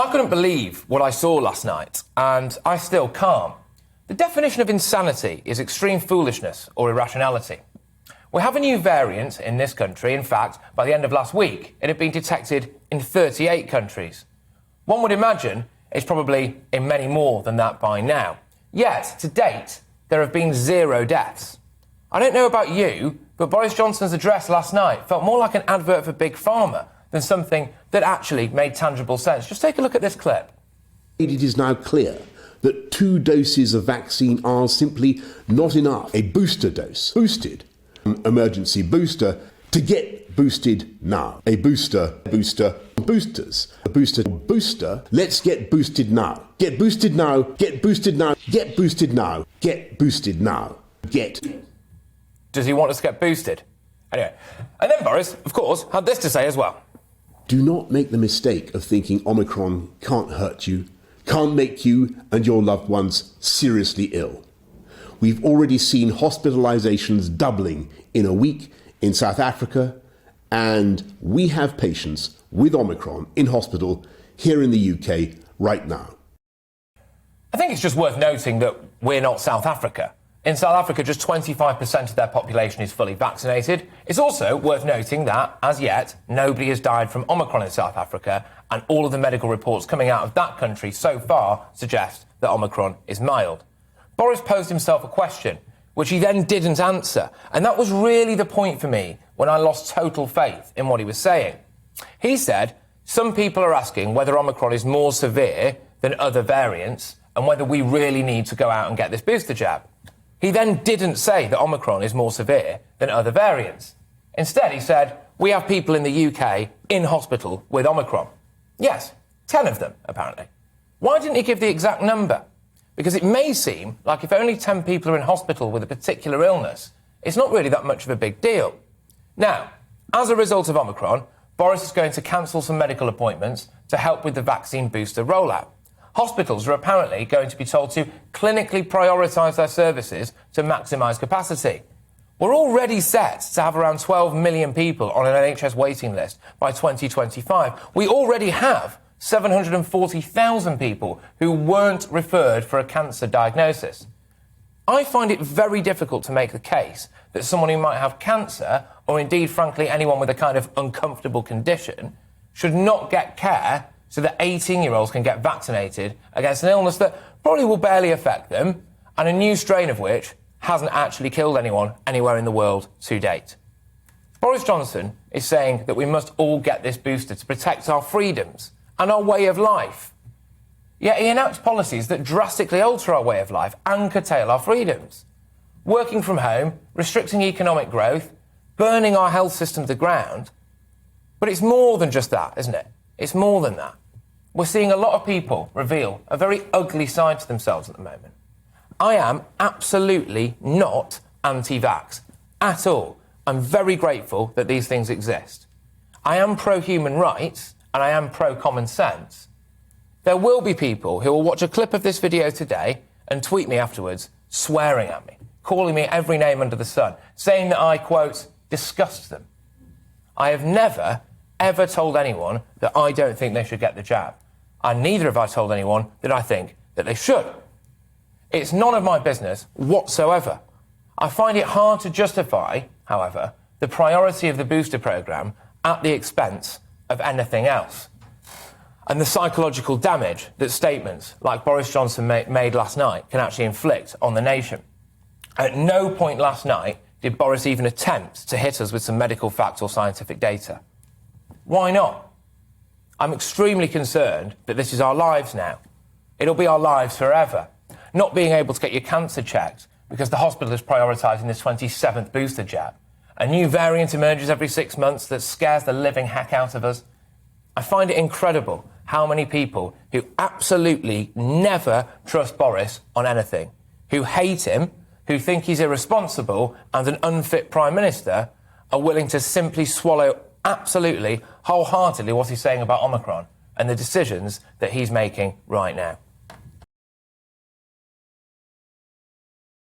I couldn't believe what I saw last night, and I still can't. The definition of insanity is extreme foolishness or irrationality. We have a new variant in this country. In fact, by the end of last week, it had been detected in 38 countries. One would imagine it's probably in many more than that by now. Yet, to date, there have been 0 deaths. I don't know about you, but Boris Johnson's address last night felt more like an advert for Big Pharma than something that actually made tangible sense. Just take a look at this clip. It is now clear that 2 doses of vaccine are simply not enough. A booster dose, boosted, emergency booster, to get boosted now. A booster, boosters. A booster, let's get boosted now. Get boosted now, get boosted now, get boosted now, get boosted now, get. Does he want us to get boosted? Anyway, and then Boris, of course, had this to say as well. Do not make the mistake of thinking Omicron can't hurt you, can't make you and your loved ones seriously ill. We've already seen hospitalizations doubling in a week in South Africa, and we have patients with Omicron in hospital here in the UK right now. I think it's just worth noting that we're not South Africa. In South Africa, just 25% of their population is fully vaccinated. It's also worth noting that, as yet, nobody has died from Omicron in South Africa, and all of the medical reports coming out of that country so far suggest that Omicron is mild. Boris posed himself a question, which he then didn't answer, and that was really the point for me when I lost total faith in what he was saying. He said, some people are asking whether Omicron is more severe than other variants and whether we really need to go out and get this booster jab. He then didn't say that Omicron is more severe than other variants. Instead, he said, we have people in the UK in hospital with Omicron. Yes, 10 of them, apparently. Why didn't he give the exact number? Because it may seem like if only 10 people are in hospital with a particular illness, it's not really that much of a big deal. Now, as a result of Omicron, Boris is going to cancel some medical appointments to help with the vaccine booster rollout. Hospitals are apparently going to be told to clinically prioritise their services to maximise capacity. We're already set to have around 12 million people on an NHS waiting list by 2025. We already have 740,000 people who weren't referred for a cancer diagnosis. I find it very difficult to make the case that someone who might have cancer, or indeed, frankly, anyone with a kind of uncomfortable condition, should not get care so that 18-year-olds can get vaccinated against an illness that probably will barely affect them, and a new strain of which hasn't actually killed anyone anywhere in the world to date. Boris Johnson is saying that we must all get this booster to protect our freedoms and our way of life. Yet he enacts policies that drastically alter our way of life and curtail our freedoms. Working from home, restricting economic growth, burning our health system to the ground. But it's more than just that, isn't it? It's more than that. We're seeing a lot of people reveal a very ugly side to themselves at the moment. I am absolutely not anti-vax at all. I'm very grateful that these things exist. I am pro-human rights and I am pro-common sense. There will be people who will watch a clip of this video today and tweet me afterwards, swearing at me, calling me every name under the sun, saying that I, quote, disgust them. I have never, ever told anyone that I don't think they should get the jab. And neither have I told anyone that I think that they should. It's none of my business whatsoever. I find it hard to justify, however, the priority of the booster programme at the expense of anything else. And the psychological damage that statements like Boris Johnson made last night can actually inflict on the nation. At no point last night did Boris even attempt to hit us with some medical facts or scientific data. Why not? I'm extremely concerned that this is our lives now. It'll be our lives forever. Not being able to get your cancer checked because the hospital is prioritising this 27th booster jab. A new variant emerges every 6 months that scares the living heck out of us. I find it incredible how many people who absolutely never trust Boris on anything, who hate him, who think he's irresponsible and an unfit Prime Minister, are willing to simply swallow absolutely, wholeheartedly what he's saying about Omicron and the decisions that he's making right now.